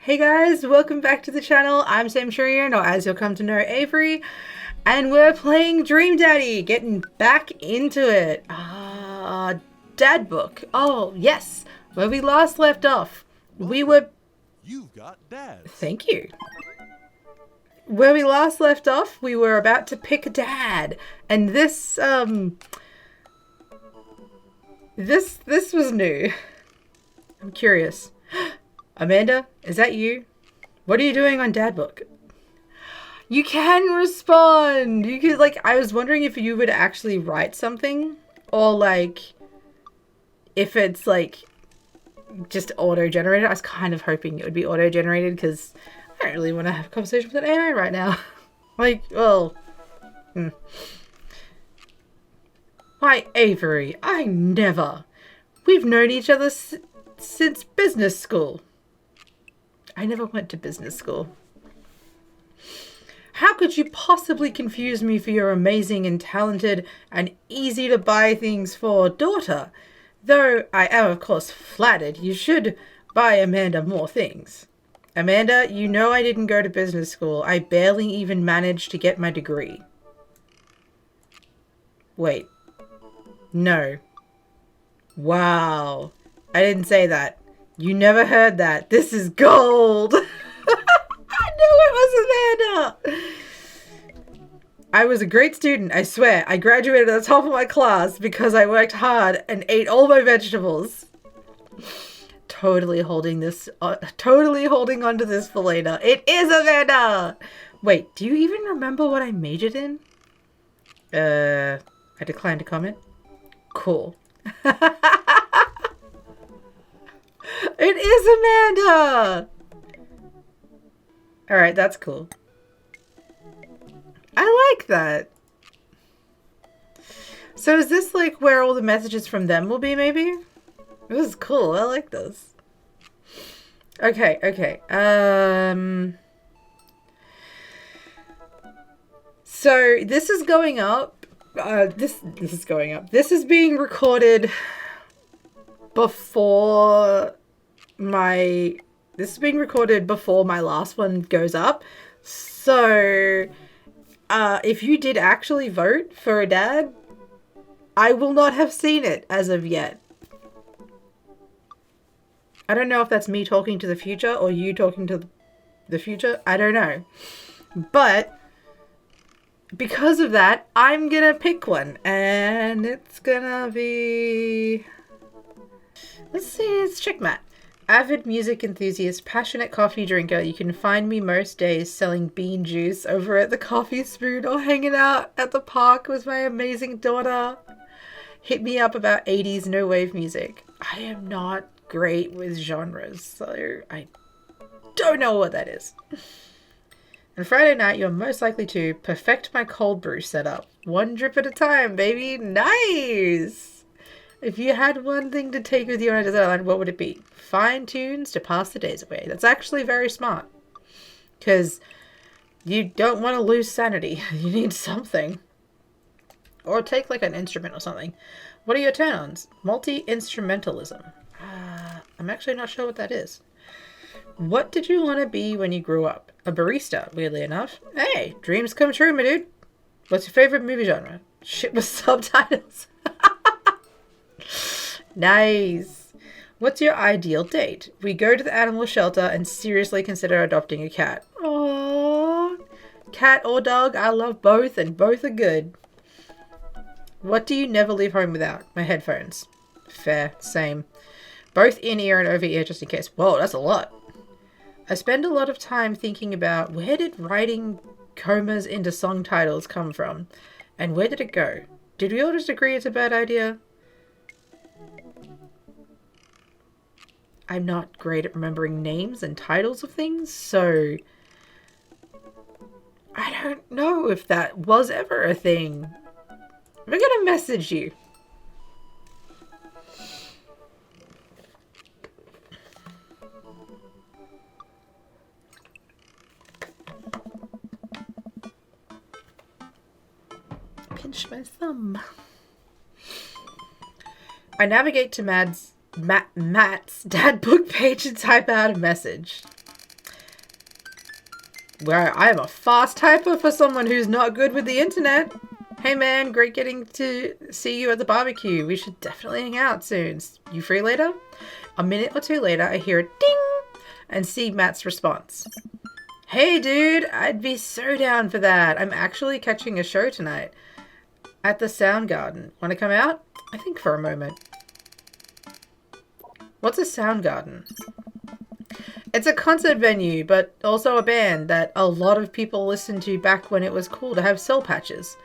Hey guys, welcome back to the channel. I'm Sam Shurian, or as you'll come to know, Avery, and we're playing Dream Daddy, getting back into it. Dad book. Oh, yes, where we last left off. You've got dads. Thank you. Where we last left off, we were about to pick a dad, and this was new. I'm curious. Amanda, is that you? What are you doing on Dad Book? You can respond! You could, like, I was wondering if you would actually write something, or, like, if it's, like, just auto-generated. I was kind of hoping it would be auto-generated, because I don't really want to have a conversation with an AI right now. Like, well... Why, Avery, I never... We've known each other since business school. I never went to business school. How could you possibly confuse me for your amazing and talented and easy to buy things for daughter? Though I am of course flattered, you should buy Amanda more things. Amanda, you know I didn't go to business school. I barely even managed to get my degree. Wait. No. Wow. I didn't say that. You never heard that. This is gold. I knew it was Amanda. I was a great student, I swear. I graduated at the top of my class because I worked hard and ate all my vegetables. Totally holding on to this for later. It is Amanda. Wait, do you even remember what I majored in? I declined to comment. Cool. It is Amanda! Alright, that's cool. I like that. So is this like where all the messages from them will be, maybe? This is cool. I like this. Okay, okay. So this is going up. This is going up. This is being recorded before my last one goes up. So if you did actually vote for a dad, I will not have seen it as of yet. I don't know if that's me talking to the future or you talking to the future. I don't know. But because of that, I'm gonna pick one, and it's gonna be... Let's see, it's Chickmat. Avid music enthusiast, passionate coffee drinker. You can find me most days selling bean juice over at the Coffee Spoon or hanging out at the park with my amazing daughter. Hit me up about 80s no wave music. I am not great with genres, so I don't know what that is. And Friday night, you're most likely to perfect my cold brew setup. One drip at a time, baby. Nice! If you had one thing to take with you on a desert island, what would it be? Fine tunes to pass the days away. That's actually very smart. Because you don't want to lose sanity. You need something. Or take like an instrument or something. What are your turn-ons? Multi-instrumentalism. I'm actually not sure what that is. What did you want to be when you grew up? A barista, weirdly enough. Hey, dreams come true, my dude. What's your favorite movie genre? Shit with subtitles. Nice. What's your ideal date? We go to the animal shelter and seriously consider adopting a cat. Aww. Cat or dog, I love both and both are good. What do you never leave home without? My headphones. Fair, same. Both in-ear and over-ear just in case. Whoa, that's a lot. I spend a lot of time thinking about where did writing comas into song titles come from? And where did it go? Did we all just agree it's a bad idea? I'm not great at remembering names and titles of things, so I don't know if that was ever a thing. We're gonna message you. Pinch my thumb. I navigate to Matt's dad book page and type out a message. Where I am a fast typer for someone who's not good with the internet. Hey man, great getting to see you at the barbecue. We should definitely hang out soon. You free later? A minute or two later, I hear a ding and see Matt's response. Hey dude, I'd be so down for that. I'm actually catching a show tonight at the Sound Garden. Want to come out? I think for a moment. What's a Sound Garden? It's a concert venue, but also a band that a lot of people listened to back when it was cool to have soul patches.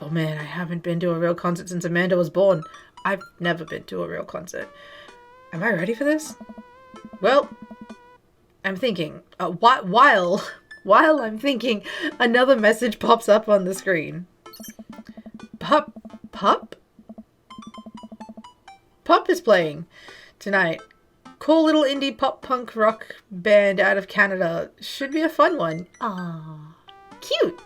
Oh man, I haven't been to a real concert since Amanda was born. I've never been to a real concert. Am I ready for this? Well, I'm thinking. While I'm thinking, another message pops up on the screen. Pup is playing tonight. Cool little indie pop punk rock band out of Canada. Should be a fun one. Aww. Cute.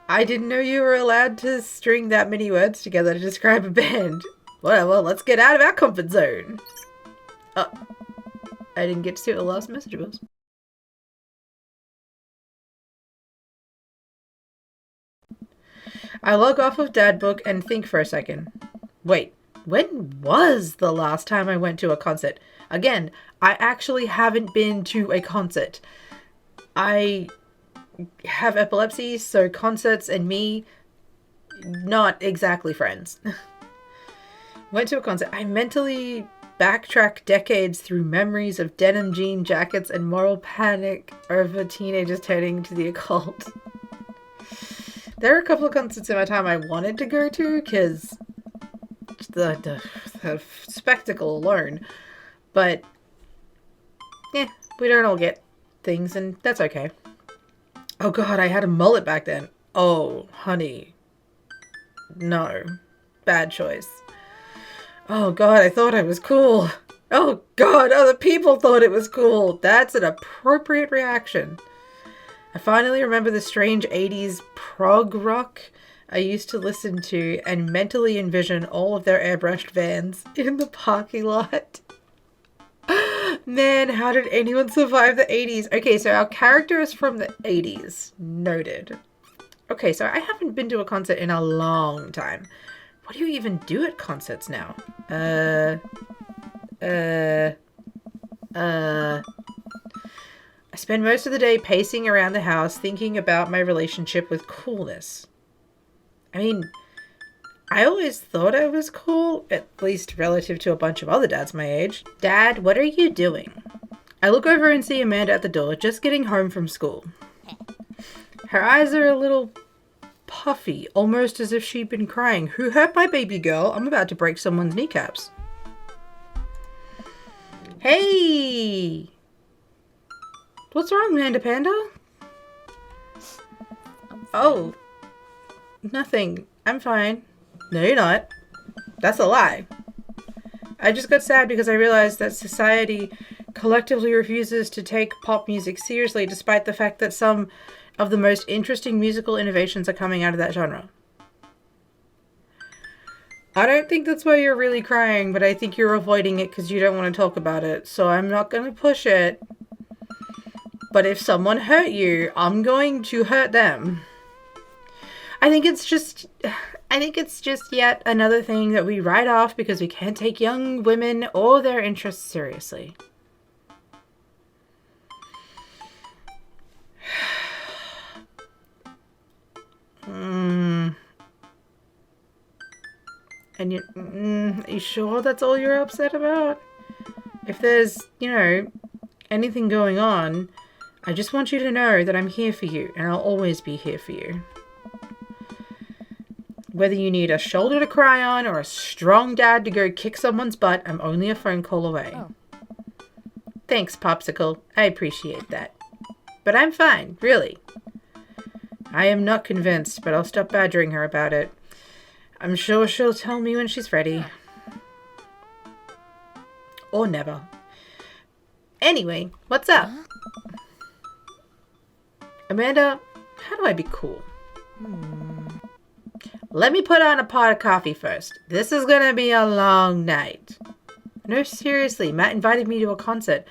I didn't know you were allowed to string that many words together to describe a band. Well, let's get out of our comfort zone. I didn't get to see what the last message was. I log off of Dad Book and think for a second. Wait, when was the last time I went to a concert? Again, I actually haven't been to a concert. I have epilepsy, so concerts and me, not exactly friends. Went to a concert. I mentally backtrack decades through memories of denim jean jackets and moral panic over teenagers turning to the occult. There are a couple of concerts in my time I wanted to go to because the spectacle alone. But, yeah, we don't all get things, and that's okay. Oh god, I had a mullet back then. Oh, honey. No. Bad choice. Oh god, I thought I was cool. Oh god, other people thought it was cool. That's an appropriate reaction. I finally remember the strange 80s prog rock I used to listen to and mentally envision all of their airbrushed vans in the parking lot. Man, how did anyone survive the 80s? Okay, so our character is from the 80s. Noted. Okay, so I haven't been to a concert in a long time. What do you even do at concerts now? I spend most of the day pacing around the house thinking about my relationship with coolness. I mean, I always thought I was cool, at least relative to a bunch of other dads my age. Dad, what are you doing? I look over and see Amanda at the door, just getting home from school. Her eyes are a little puffy, almost as if she'd been crying. Who hurt my baby girl? I'm about to break someone's kneecaps. Hey! What's wrong, Amanda Panda? Oh, nothing. I'm fine. No, you're not. That's a lie. I just got sad because I realized that society collectively refuses to take pop music seriously despite the fact that some of the most interesting musical innovations are coming out of that genre. I don't think that's why you're really crying, but I think you're avoiding it because you don't want to talk about it, so I'm not going to push it. But if someone hurt you, I'm going to hurt them. I think it's just yet another thing that we write off because we can't take young women or their interests seriously. And you sure that's all you're upset about? If there's, anything going on, I just want you to know that I'm here for you, and I'll always be here for you. Whether you need a shoulder to cry on or a strong dad to go kick someone's butt, I'm only a phone call away. Oh. Thanks, Popsicle. I appreciate that. But I'm fine, really. I am not convinced, but I'll stop badgering her about it. I'm sure she'll tell me when she's ready. Or never. Anyway, what's up? Amanda, how do I be cool? Let me put on a pot of coffee first. This is gonna be a long night. No, seriously, Matt invited me to a concert,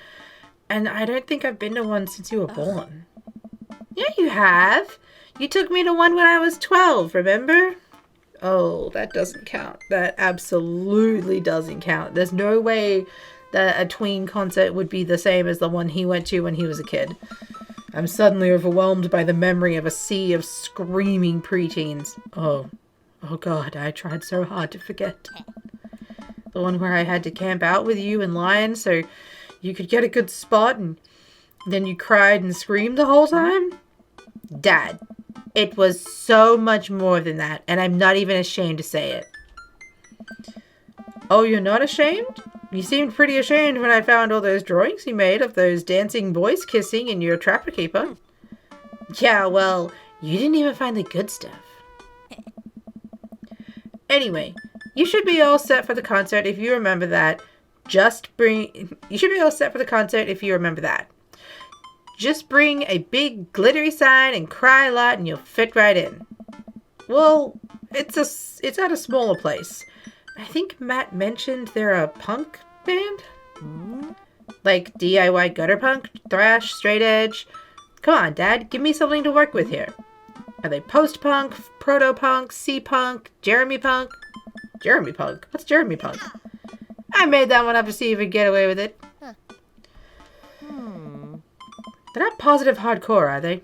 and I don't think I've been to one since you were born. Yeah, you have. You took me to one when I was 12, remember? Oh, that doesn't count. That absolutely doesn't count. There's no way that a tween concert would be the same as the one he went to when he was a kid. I'm suddenly overwhelmed by the memory of a sea of screaming preteens. Oh God, I tried so hard to forget. The one where I had to camp out with you in line so you could get a good spot and then you cried and screamed the whole time? Dad, it was so much more than that, and I'm not even ashamed to say it. Oh, you're not ashamed? You seemed pretty ashamed when I found all those drawings you made of those dancing boys kissing in your trapper keeper. Yeah, well, you didn't even find the good stuff. Anyway, you should be all set for the concert if you remember that. You should be all set for the concert if you remember that. Just bring a big glittery sign and cry a lot and you'll fit right in. Well, it's at a smaller place. I think Matt mentioned they're a punk band? Like DIY gutter punk, thrash, straight edge. Come on, Dad, give me something to work with here. Are they post-punk, proto-punk, C-punk, Jeremy punk? Jeremy punk? What's Jeremy punk? I made that one up to see if we could get away with it. They're not positive hardcore, are they?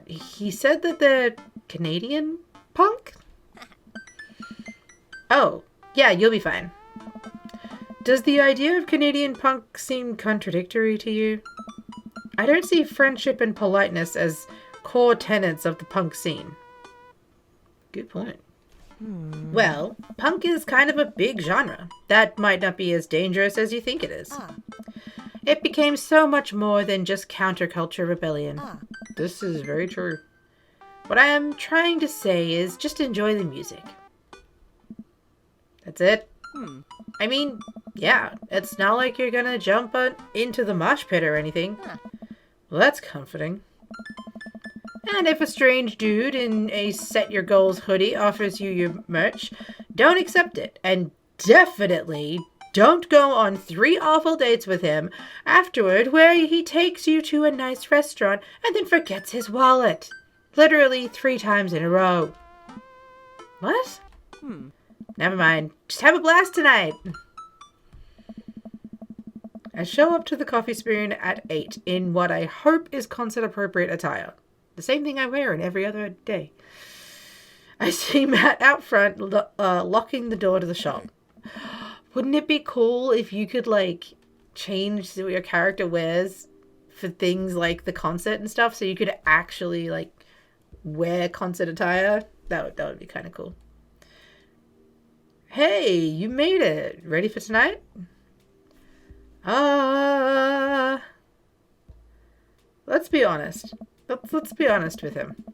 He said that they're Canadian punk? Oh, yeah, you'll be fine. Does the idea of Canadian punk seem contradictory to you? I don't see friendship and politeness as core tenets of the punk scene. Good point. Well, punk is kind of a big genre. That might not be as dangerous as you think it is. It became so much more than just counterculture rebellion. This is very true. What I am trying to say is just enjoy the music. That's it? I mean, yeah, it's not like you're gonna jump into the mosh pit or anything. Well, that's comforting. And if a strange dude in a Set Your Goals hoodie offers you your merch, don't accept it. And definitely don't go on 3 awful dates with him afterward where he takes you to a nice restaurant and then forgets his wallet. Literally 3 times in a row. What? Never mind. Just have a blast tonight. I show up to the Coffee Spoon at 8 in what I hope is concert-appropriate attire. The same thing I wear in every other day. I see Matt out front locking the door to the shop. Wouldn't it be cool if you could, like, change what your character wears for things like the concert and stuff so you could actually, like, wear concert attire? That would be kind of cool. Hey, you made it. Ready for tonight? Let's be honest. Let's be honest with him.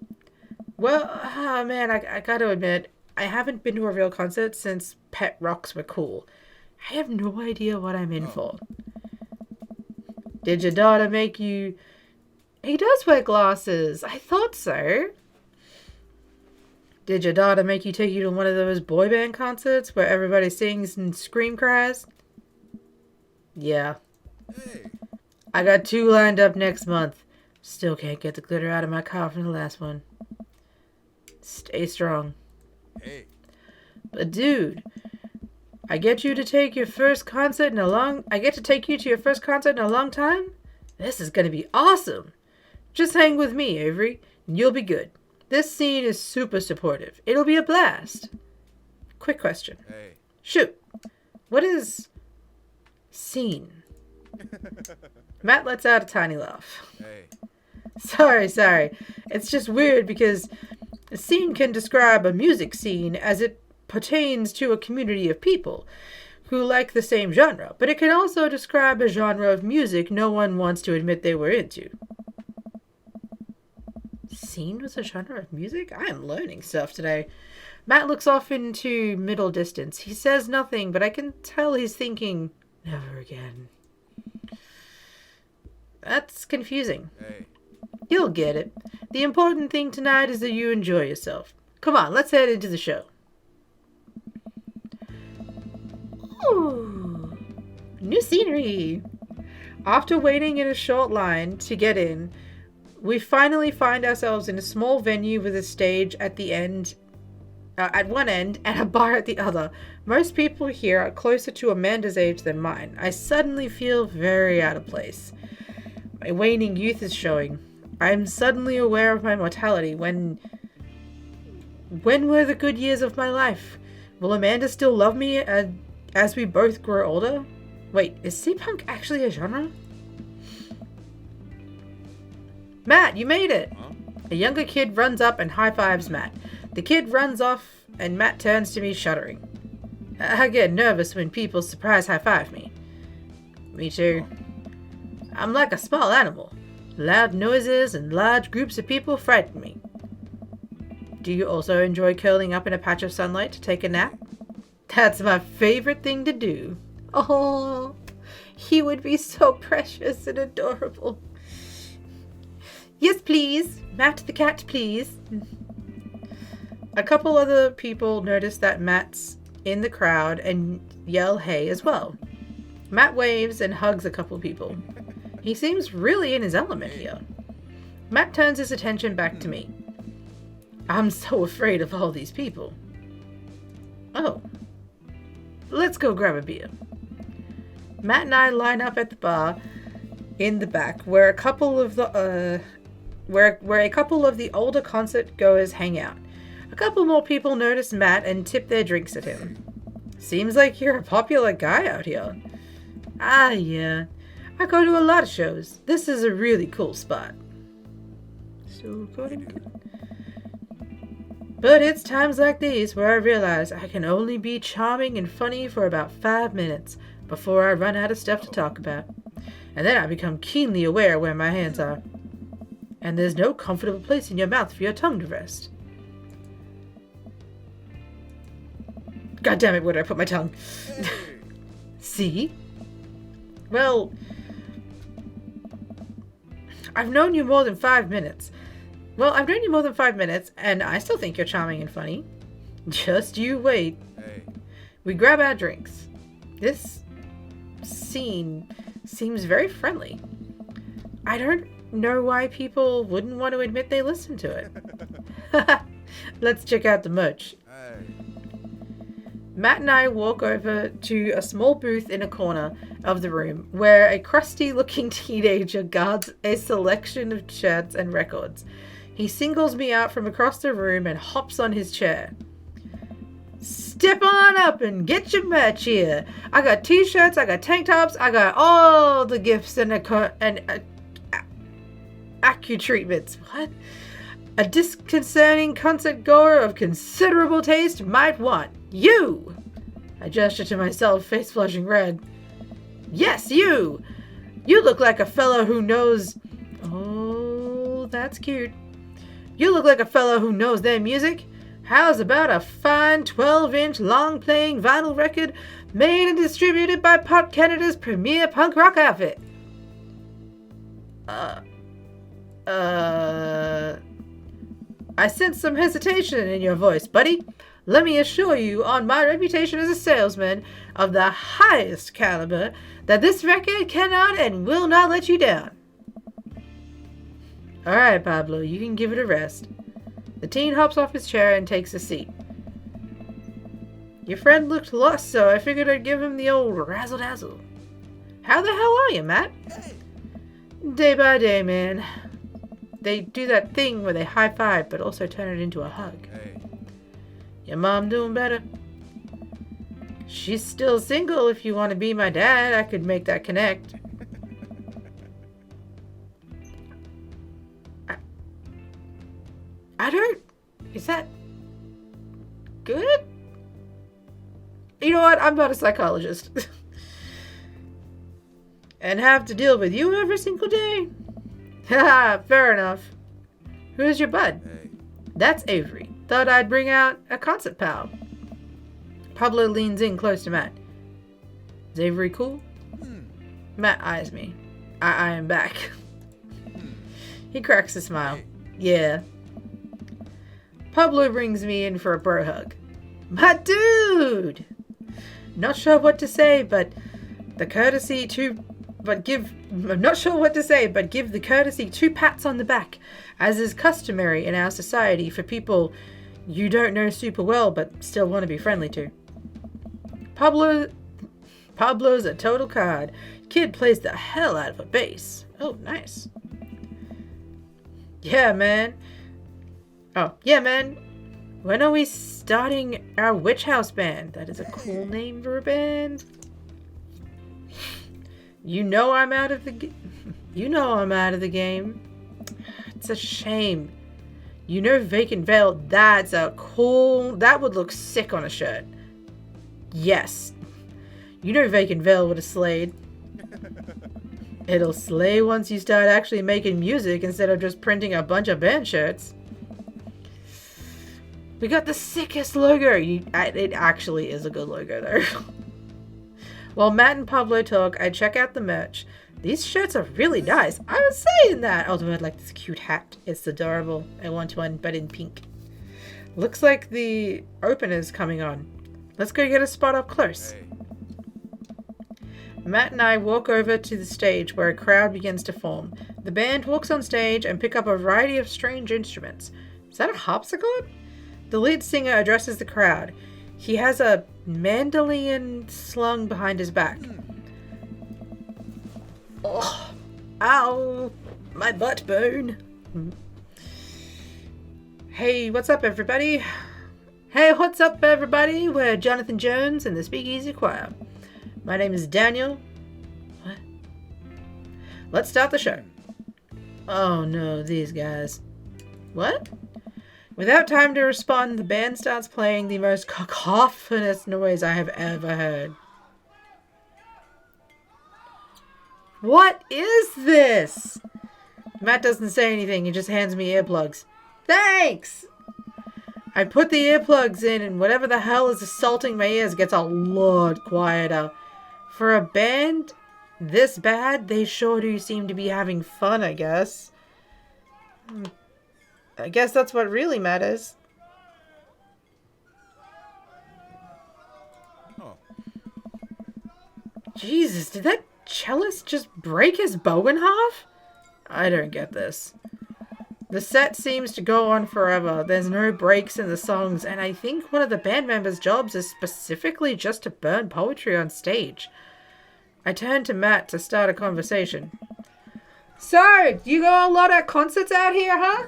Well, man, I gotta admit, I haven't been to a real concert since Pet Rocks were cool. I have no idea what I'm in for. Did your daughter make you... He does wear glasses. I thought so. Did your daughter make you take you to one of those boy band concerts where everybody sings and scream cries? Yeah. Hey. I got 2 lined up next month. Still can't get the glitter out of my car from the last one. Stay strong. Hey. But dude, I get to take you to your first concert in a long time? This is gonna be awesome. Just hang with me, Avery, and you'll be good. This scene is super supportive. It'll be a blast. Quick question. Hey. Shoot. What is scene? Matt lets out a tiny laugh. Hey. Sorry. It's just weird because a scene can describe a music scene as it pertains to a community of people who like the same genre, but it can also describe a genre of music no one wants to admit they were into. Scene was a genre of music? I am learning stuff today. Matt looks off into middle distance. He says nothing, but I can tell he's thinking, never again. That's confusing. Hey. You'll get it. The important thing tonight is that you enjoy yourself. Come on, let's head into the show. Ooh, new scenery. After waiting in a short line to get in, We finally find ourselves in a small venue with a stage at the end, at one end, and a bar at the other. Most people here are closer to Amanda's age than mine. I suddenly feel very out of place. My waning youth is showing. I am suddenly aware of my mortality. When were the good years of my life? Will Amanda still love me as we both grow older? Wait, is C-punk actually a genre? Matt, you made it! Huh? A younger kid runs up and high-fives Matt. The kid runs off and Matt turns to me shuddering. I get nervous when people surprise high-five me. Me too. I'm like a small animal. Loud noises and large groups of people frighten me. Do you also enjoy curling up in a patch of sunlight to take a nap? That's my favorite thing to do. Oh, he would be so precious and adorable. Yes, please. Matt the cat, please. A couple other people notice that Matt's in the crowd and yell hey as well. Matt waves and hugs a couple people. He seems really in his element here. Matt turns his attention back to me. I'm so afraid of all these people. Oh. Let's go grab a beer. Matt and I line up at the bar in the back where a couple of the older concert goers hang out. A couple more people notice Matt and tip their drinks at him. Seems like you're a popular guy out here. Ah, yeah. I go to a lot of shows. This is a really cool spot. So but it's times like these where I realize I can only be charming and funny for about 5 minutes before I run out of stuff to talk about. And then I become keenly aware where my hands are. And there's no comfortable place in your mouth for your tongue to rest. God damn it, where did I put my tongue? Hey. See? Well, I've known you more than 5 minutes. And I still think you're charming and funny. Just you wait. Hey. We grab our drinks. This scene seems very friendly. I don't know why people wouldn't want to admit they listen to it. Let's check out the merch. Hey. Matt and I walk over to a small booth in a corner of the room where a crusty-looking teenager guards a selection of shirts and records. He singles me out from across the room and hops on his chair. Step on up and get your merch here. I got t-shirts, I got tank tops, I got all the gifts and accu-treatments. What? A disconcerting concert goer of considerable taste might want. You! I gesture to myself, face flushing red. Yes, you! You look like a fellow who knows... Oh, that's cute. You look like a fellow who knows their music. How's about a fine 12-inch long-playing vinyl record made and distributed by Pop Canada's premier punk rock outfit? I sense some hesitation in your voice, buddy. Let me assure you, on my reputation as a salesman of the highest caliber, that this record cannot and will not let you down. All right, Pablo, you can give it a rest. The teen hops off his chair and takes a seat. Your friend looked lost, so I figured I'd give him the old razzle-dazzle. How the hell are you, Matt? Hey. Day by day, man. They do that thing where they high-five, but also turn it into a hug. Hey. Your mom doing better? She's still single. If you want to be my dad, I could make that connect. I don't... Is that... good? You know what? I'm not a psychologist. And have to deal with you every single day? Haha, fair enough. Who's your bud? Hey. That's Avery. Thought I'd bring out a concert pal. Pablo leans in close to Matt. Is Avery cool? Matt eyes me. I eye him back. He cracks a smile. Yeah. Pablo brings me in for a bro hug. My dude! Not sure what to say, but the courtesy to I'm not sure what to say, but give the courtesy 2 pats on the back, as is customary in our society for people you don't know super well but still want to be friendly to. Pablo's a total card. Kid plays the hell out of a bass. Oh, nice. Yeah, man. When are we starting our Witch House band? That is a cool name for a band. You know I'm out of the game. It's a shame. You know Vacant Veil, that would look sick on a shirt. Yes. You know Vacant Veil would have slayed. It'll slay once you start actually making music instead of just printing a bunch of band shirts. We got the sickest logo. It actually is a good logo though. While Matt and Pablo talk, I check out the merch. These shirts are really nice. I was saying that. Although I'd like this cute hat. It's adorable. I want one, but in pink. Looks like the opener's coming on. Let's go get a spot up close. Hey. Matt and I walk over to the stage where a crowd begins to form. The band walks on stage and pick up a variety of strange instruments. Is that a harpsichord? The lead singer addresses the crowd. He has a mandolin slung behind his back. Oh, ow, my butt bone. Hey, what's up, everybody? We're Jonathan Jones and the Speakeasy Choir. My name is Daniel. What? Let's start the show. Oh no, these guys. What? Without time to respond, the band starts playing the most cacophonous noise I have ever heard. What is this? Matt doesn't say anything, he just hands me earplugs. Thanks! I put the earplugs in and whatever the hell is assaulting my ears gets a lot quieter. For a band this bad, they sure do seem to be having fun, I guess. I guess that's what really matters. Oh. Jesus, did that cellist just break his bow in half? I don't get this. The set seems to go on forever. There's no breaks in the songs, and I think one of the band members' jobs is specifically just to burn poetry on stage. I turn to Matt to start a conversation. So, you go a lot of concerts out here, huh?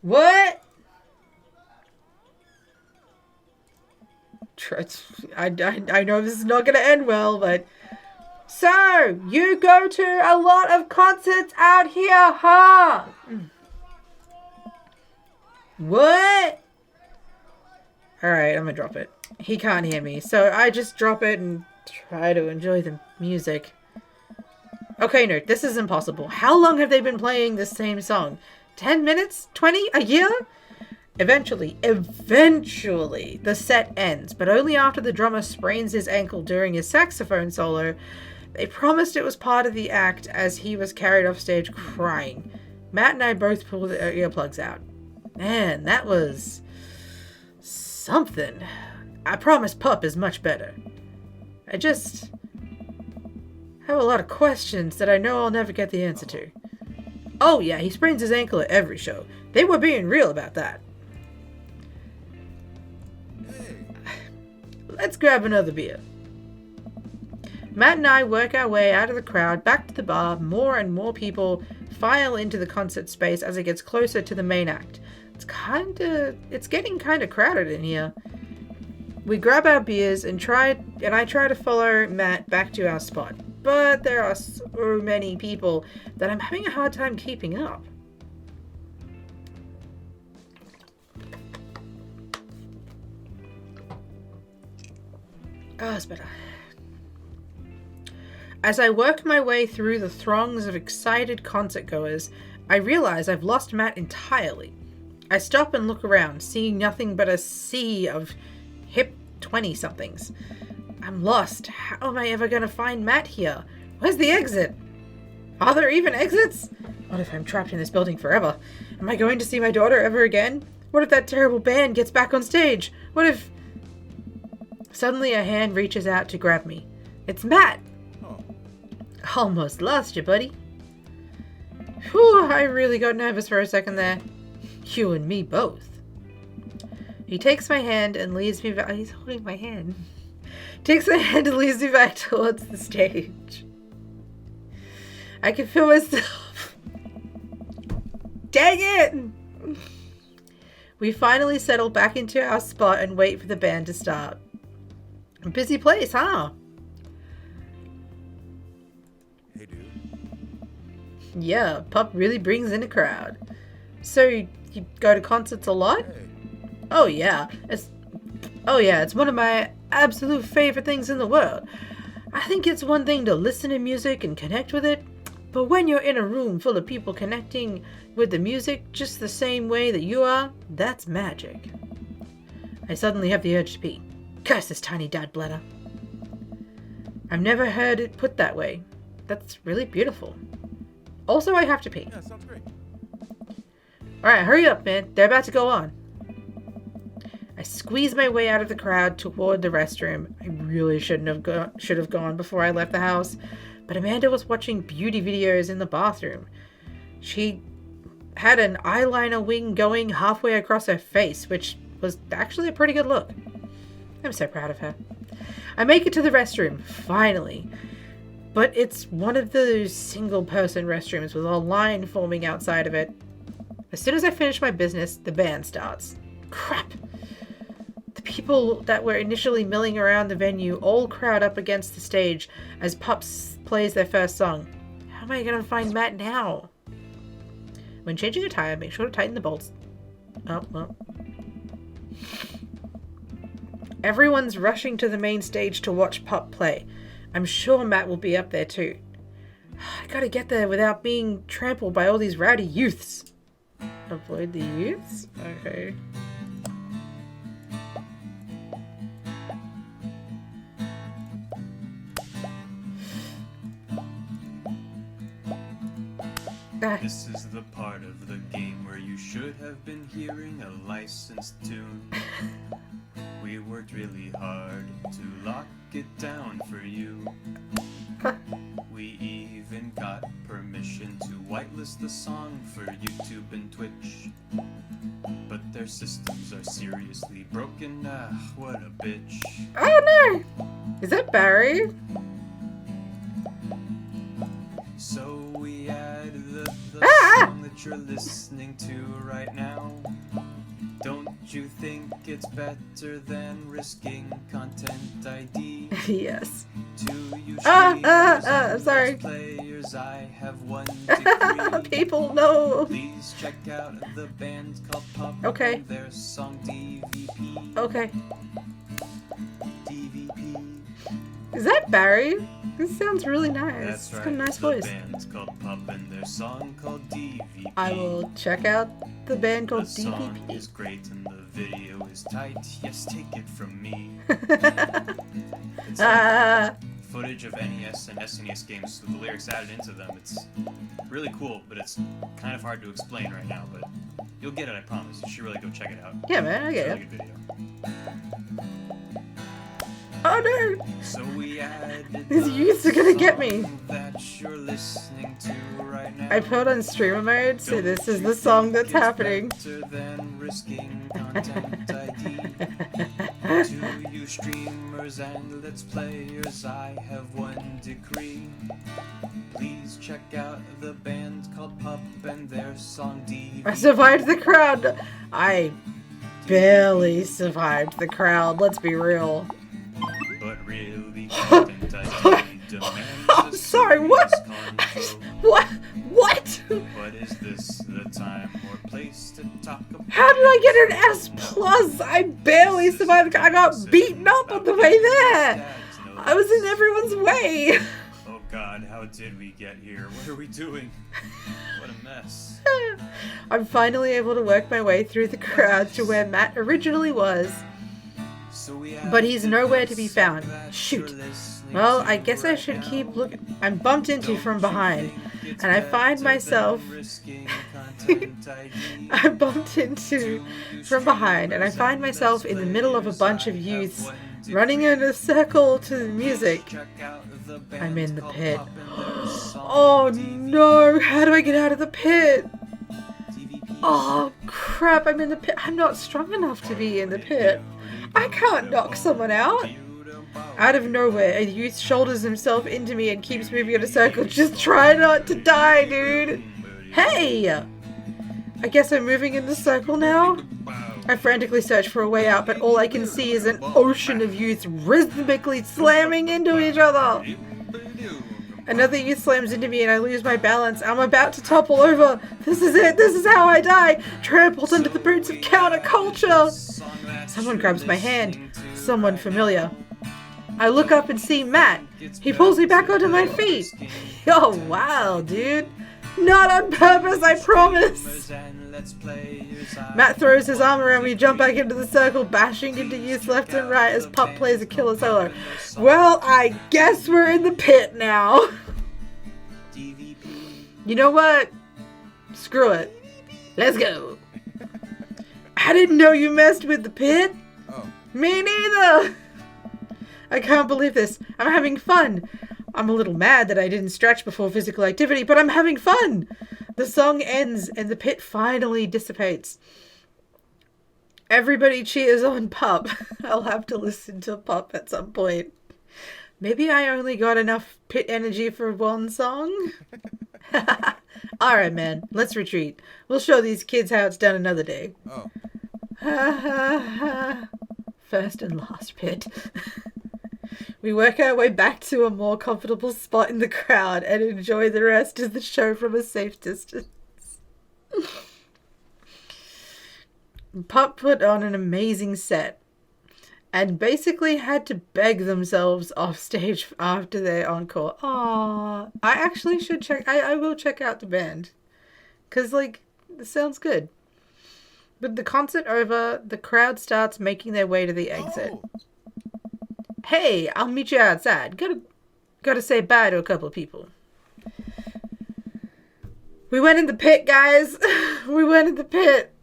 What? I know this is not going to end well, but... So, you go to a lot of concerts out here, huh? What? Alright, I'm gonna drop it. He can't hear me, so I just drop it and try to enjoy the music. Okay, no, this is impossible. How long have they been playing this same song? 10 minutes? 20? A year? Eventually, the set ends, but only after the drummer sprains his ankle during his saxophone solo. They promised it was part of the act as he was carried off stage crying. Matt and I both pulled our earplugs out. Man, that was... something. I promise Pup is much better. I just... have a lot of questions that I know I'll never get the answer to. Oh yeah, he sprains his ankle at every show. They were being real about that. Let's grab another beer. Matt and I work our way out of the crowd, back to the bar. More and more people file into the concert space as it gets closer to the main act. It's getting kind of crowded in here. We grab our beers and I try to follow Matt back to our spot. But there are so many people that I'm having a hard time keeping up. Oh, it's better. As I work my way through the throngs of excited concertgoers, I realize I've lost Matt entirely. I stop and look around, seeing nothing but a sea of hip 20-somethings. I'm lost. How am I ever going to find Matt here? Where's the exit? Are there even exits? What if I'm trapped in this building forever? Am I going to see my daughter ever again? What if that terrible band gets back on stage? What if... Suddenly a hand reaches out to grab me. It's Matt! Almost lost you, buddy. Whew, I really got nervous for a second there. You and me both. He takes my hand and leads me back. He's holding my hand. Takes my hand and leads me back towards the stage. I can feel myself. Dang it! We finally settle back into our spot and wait for the band to start. A busy place, huh? Hey, dude. Yeah, Pup really brings in a crowd. So, you go to concerts a lot? Hey. Oh yeah, it's one of my absolute favorite things in the world. I think it's one thing to listen to music and connect with it, but when you're in a room full of people connecting with the music just the same way that you are, that's magic. I suddenly have the urge to pee. Curse this tiny dad bladder. I've never heard it put that way. That's really beautiful. Also, I have to pee. Yeah, sounds great. Alright, hurry up, man. They're about to go on. I squeeze my way out of the crowd toward the restroom. I really should have gone before I left the house, but Amanda was watching beauty videos in the bathroom. She had an eyeliner wing going halfway across her face, which was actually a pretty good look. I'm so proud of her. I make it to the restroom, finally. But it's one of those single-person restrooms with a line forming outside of it. As soon as I finish my business, the band starts. Crap! The people that were initially milling around the venue all crowd up against the stage as Pups plays their first song. How am I going to find Matt now? When changing a tire, make sure to tighten the bolts. Oh, well. Everyone's rushing to the main stage to watch Pup play. I'm sure Matt will be up there too. I gotta get there without being trampled by all these rowdy youths. Avoid the youths? Okay. This is the part of the game where you should have been hearing a licensed tune. We worked really hard to lock it down for you. We even got permission to whitelist the song for YouTube and Twitch. But their systems are seriously broken. What a bitch. Oh no! Is that Barry? So we added the song that you're listening to right now. Don't you think it's better than risking content ID? Yes. To you streamers sorry. and players, I have one degree. People know. Please check out the band called Pop Okay. and their song DVP. Okay. DVP. Is that Barry? This sounds really nice. That's It's right. got a nice the voice. band's called Pop and their song called DVP. I will check out the band called The song DVP. is great and the video is tight. Yes, take it from me. It's like footage of NES and SNES games with the lyrics added into them. It's really cool, but it's kind of hard to explain right now. But you'll get it, I promise. You should really go check it out. Yeah, man, I It's a get really it. good video. Oh no! So we added These the youths are gonna get me. song that you're listening to right now. I put on streamer mode, so Don't this is you the song think that's it's happening. better than risking content ID? To you streamers and let's players, I have one decree. Please check out the band called Pup and their song DVP. I survived the crowd. I barely survived the crowd, let's be real. But really, content ID demands I'm a sorry, what? serious convo. What? But is this the time or place to talk about? How did I get an S plus? I barely survived. I got beaten up on the way there. I was in everyone's way. Oh God, how did we get here? What are we doing? What a mess. I'm finally able to work my way through the crowd to where Matt originally was. But he's nowhere to be found. Shoot. Well, I guess I should keep looking. I'm bumped into from behind, and I find myself. I'm bumped into from behind, and I find myself in the middle of a bunch of youths running in a circle to the music. I'm in the pit. Oh no, how do I get out of the pit? Oh crap, I'm in the pit. I'm not strong enough to be in the pit. I can't knock someone out. Out of nowhere, a youth shoulders himself into me and keeps moving in a circle. Just try not to die, dude. Hey! I guess I'm moving in the circle now? I frantically search for a way out, but all I can see is an ocean of youths rhythmically slamming into each other. Another youth slams into me and I lose my balance. I'm about to topple over. This is it. This is how I die. Trampled under the boots of counterculture. Someone grabs my hand. Someone familiar. I look up and see Matt. He pulls me back onto my feet. Oh, wow, dude. Not on purpose, I promise. Matt throws his arm around me, jump back into the circle, bashing into youths left and right as Pup plays a killer solo. Well, I guess we're in the pit now. You know what? Screw it. Let's go. I didn't know you messed with the pit. Oh. Me neither. I can't believe this. I'm having fun. I'm a little mad that I didn't stretch before physical activity, but I'm having fun. The song ends and the pit finally dissipates. Everybody cheers on Pup. I'll have to listen to Pup at some point. Maybe I only got enough pit energy for one song? Alright, man. Let's retreat. We'll show these kids how it's done another day. Oh. Ha ha ha. First and last pit. We work our way back to a more comfortable spot in the crowd and enjoy the rest of the show from a safe distance. Pup put on an amazing set and basically had to beg themselves off stage after their encore. Aww. I actually should check. I will check out the band. Because, like, this sounds good. With the concert over, the crowd starts making their way to the exit. Oh. Hey, I'll meet you outside. Gotta say bye to a couple of people. We went in the pit, guys. We went in the pit.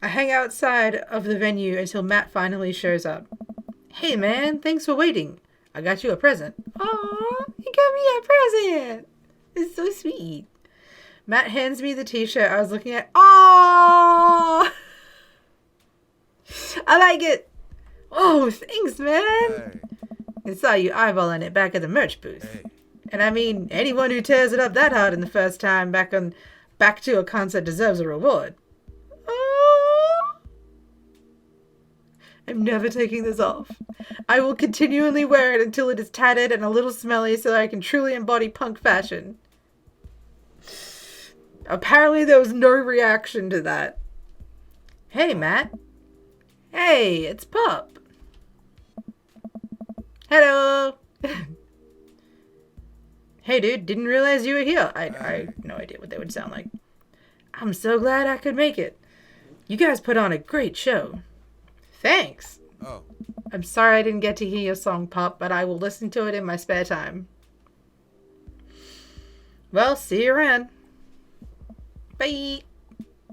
I hang outside of the venue until Matt finally shows up. Hey, man, thanks for waiting. I got you a present. Aw, you got me a present. It's so sweet. Matt hands me the t-shirt I was looking at. Aww. I like it. Oh, thanks, man. Hey. I saw you eyeballing it back at the merch booth. Hey. And I mean, anyone who tears it up that hard in the first time back to a concert deserves a reward. Oh. I'm never taking this off. I will continually wear it until it is tattered and a little smelly so that I can truly embody punk fashion. Apparently there was no reaction to that. Hey, Matt. Hey, it's Pup. Hello. Hey, dude, didn't realize you were here. I had no idea what they would sound like. I'm so glad I could make it. You guys put on a great show. Thanks. Oh. I'm sorry I didn't get to hear your song, Pup, but I will listen to it in my spare time. Well, see you around. Bye.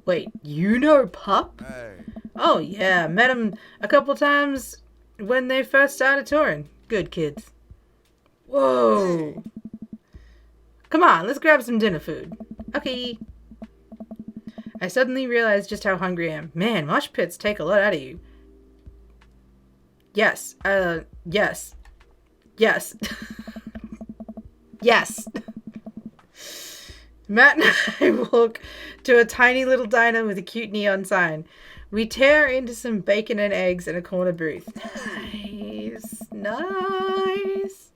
Wait, you know Pup? Hey. Oh, yeah. Met him a couple times when they first started touring. Good kids. Whoa. Come on, let's grab some dinner food. Okay. I suddenly realized just how hungry I am. Man, mosh pits take a lot out of you. Yes. Yes. Yes. Yes. Matt and I walk to a tiny little diner with a cute neon sign. We tear into some bacon and eggs in a corner booth. Nice. Nice.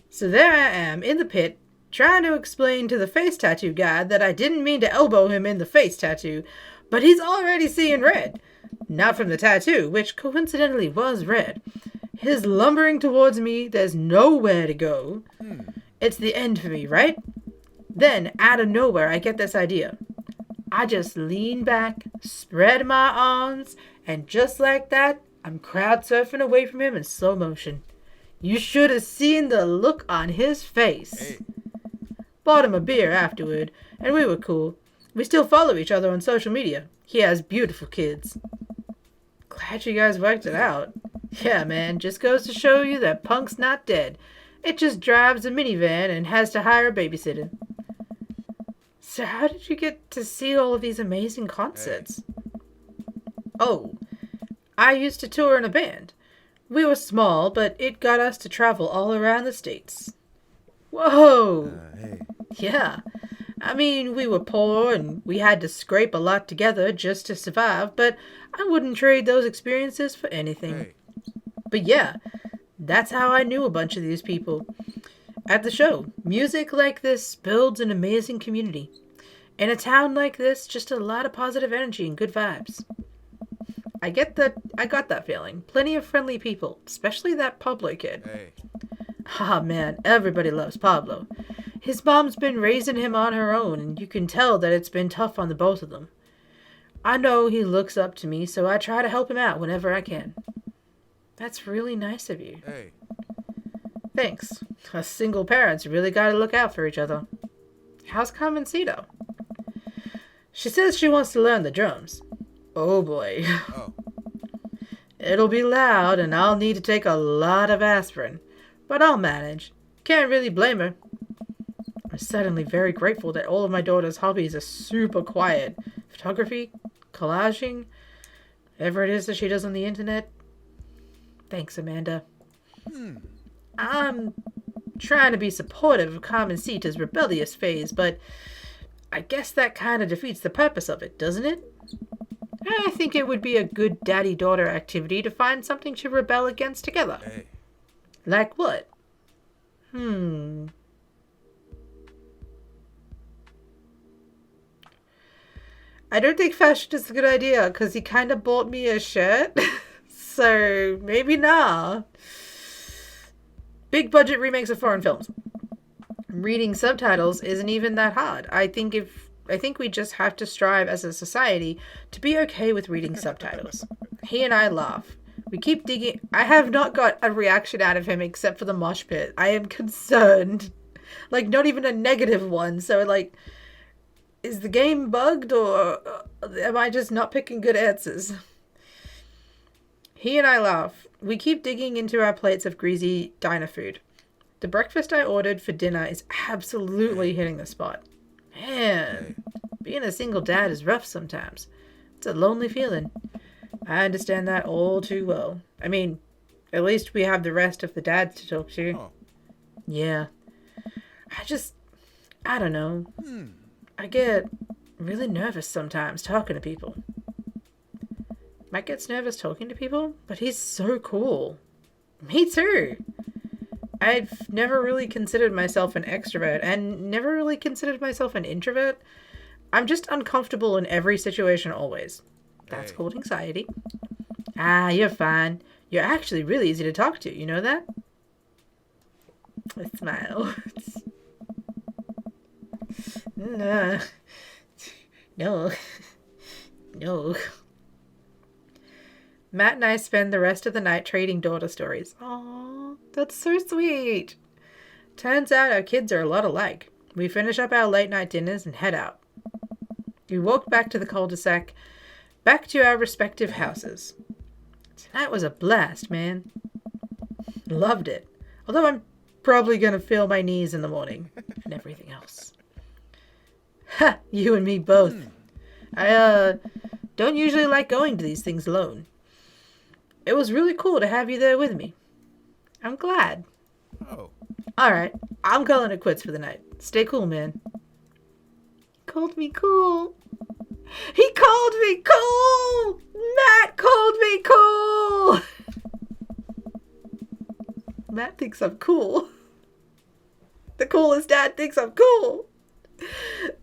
So there I am, in the pit, trying to explain to the face tattoo guy that I didn't mean to elbow him in the face tattoo, but he's already seeing red. Not from the tattoo, which coincidentally was red. He's lumbering towards me, there's nowhere to go. It's the end for me, right? Then, out of nowhere, I get this idea. I just lean back, spread my arms, and just like that, I'm crowd surfing away from him in slow motion. You should have seen the look on his face. Hey. Bought him a beer afterward, and we were cool. We still follow each other on social media. He has beautiful kids. Glad you guys worked it out. Yeah, man, just goes to show you that punk's not dead. It just drives a minivan and has to hire a babysitter. So how did you get to see all of these amazing concerts? Oh, I used to tour in a band. We were small, but it got us to travel all around the States. Whoa! Hey. Yeah. I mean, we were poor and we had to scrape a lot together just to survive, but I wouldn't trade those experiences for anything. Hey. But yeah, that's how I knew a bunch of these people. At the show, music like this builds an amazing community. In a town like this, just a lot of positive energy and good vibes. I got that feeling. Plenty of friendly people, especially that Pablo kid. Hey. Ah, man, everybody loves Pablo. His mom's been raising him on her own, and you can tell that it's been tough on the both of them. I know he looks up to me, so I try to help him out whenever I can. That's really nice of you. Hey. Thanks. Us single parents really gotta look out for each other. How's Carmencito? She says she wants to learn the drums. Oh boy. Oh. It'll be loud, and I'll need to take a lot of aspirin. But I'll manage. Can't really blame her. I'm suddenly very grateful that all of my daughter's hobbies are super quiet. Photography, collaging, whatever it is that she does on the internet. Thanks, Amanda. I'm trying to be supportive of Carmencita's rebellious phase, but I guess that kind of defeats the purpose of it, doesn't it? I think it would be a good daddy-daughter activity to find something to rebel against together. Hey. Like what? I don't think fashion is a good idea, because he kind of bought me a shirt. So, maybe nah. Big budget remakes of foreign films. Reading subtitles isn't even that hard. I think we just have to strive as a society to be okay with reading subtitles. He and I laugh. We keep digging. I have not got a reaction out of him except for the mosh pit. I am concerned. Like, not even a negative one. So, like, is the game bugged or am I just not picking good answers? He and I laugh. We keep digging into our plates of greasy diner food. The breakfast I ordered for dinner is absolutely hitting the spot. Man, being a single dad is rough sometimes. It's a lonely feeling. I understand that all too well. I mean, at least we have the rest of the dads to talk to. Oh. Yeah. I don't know. I get really nervous sometimes talking to people. Mike gets nervous talking to people, but he's so cool. Me too. I've never really considered myself an extrovert and never really considered myself an introvert. I'm just uncomfortable in every situation always. That's Hey. called anxiety. Ah, you're fine. You're actually really easy to talk to. You know that? I smile. No. No. No. Matt and I spend the rest of the night trading daughter stories. Aww, that's so sweet. Turns out our kids are a lot alike. We finish up our late night dinners and head out. We walk back to the cul-de-sac, back to our respective houses. Tonight was a blast, man. Loved it. Although I'm probably going to feel my knees in the morning and everything else. Ha! You and me both. I don't usually like going to these things alone. It was really cool to have you there with me. I'm glad. Oh. Alright, I'm calling it quits for the night. Stay cool, man. He called me cool. He called me cool! Matt called me cool! Matt thinks I'm cool. The coolest dad thinks I'm cool.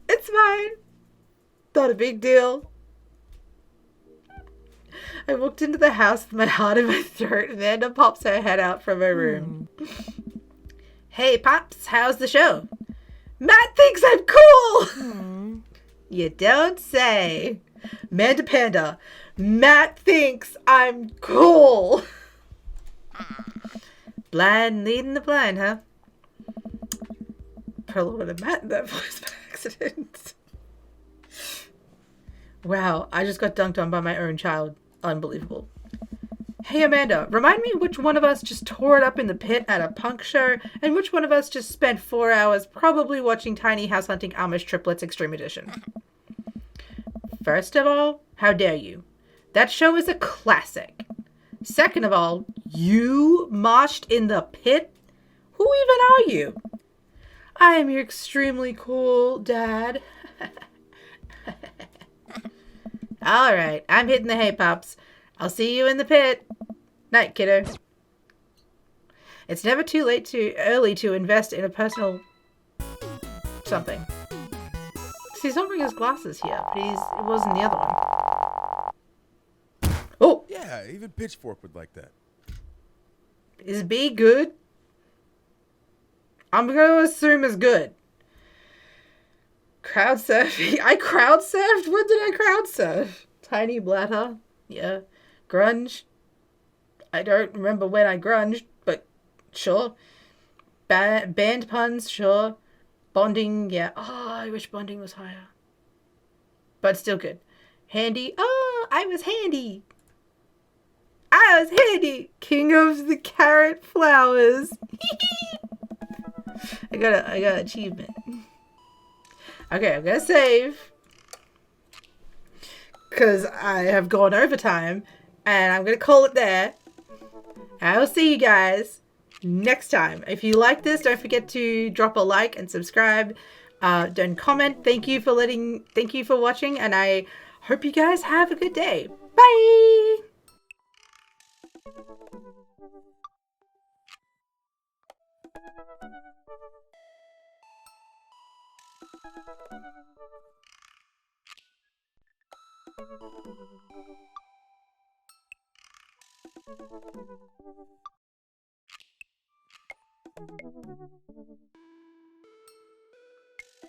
It's fine. Not a big deal. I walked into the house with my heart in my throat, and Amanda pops her head out from her room. Hey, Pops, how's the show? Matt thinks I'm cool! You don't say. Amanda Panda, Matt thinks I'm cool! Blind leading the blind, huh? Probably would have Matt in that voice by accident. Wow, I just got dunked on by my own child. Unbelievable. Hey Amanda, remind me which one of us just tore it up in the pit at a punk show, and which one of us just spent 4 hours probably watching Tiny House Hunting Amish Triplets Extreme Edition. First of all, how dare you? That show is a classic. Second of all, you moshed in the pit? Who even are you? I am your extremely cool dad. Alright, I'm hitting the hay pops. I'll see you in the pit. Night, kiddo. It's never too early to invest in a personal something. See, he's not wearing his glasses here, but it was in the other one. Oh! Yeah, even Pitchfork would like that. Is B good? I'm going to assume it's good. Crowd surfing. I crowd surfed? When did I crowd surf? Tiny bladder. Yeah. Grunge. I don't remember when I grunged, but sure. Band puns, sure. Bonding, yeah. Oh, I wish bonding was higher. But still good. Handy. Oh, I was handy. I was handy. King of the carrot flowers. I got achievement. Okay, I'm gonna save. Because I have gone overtime. And I'm gonna call it there. I will see you guys next time. If you like this, don't forget to drop a like and subscribe. Don't comment. Thank you for watching, and I hope you guys have a good day. Bye!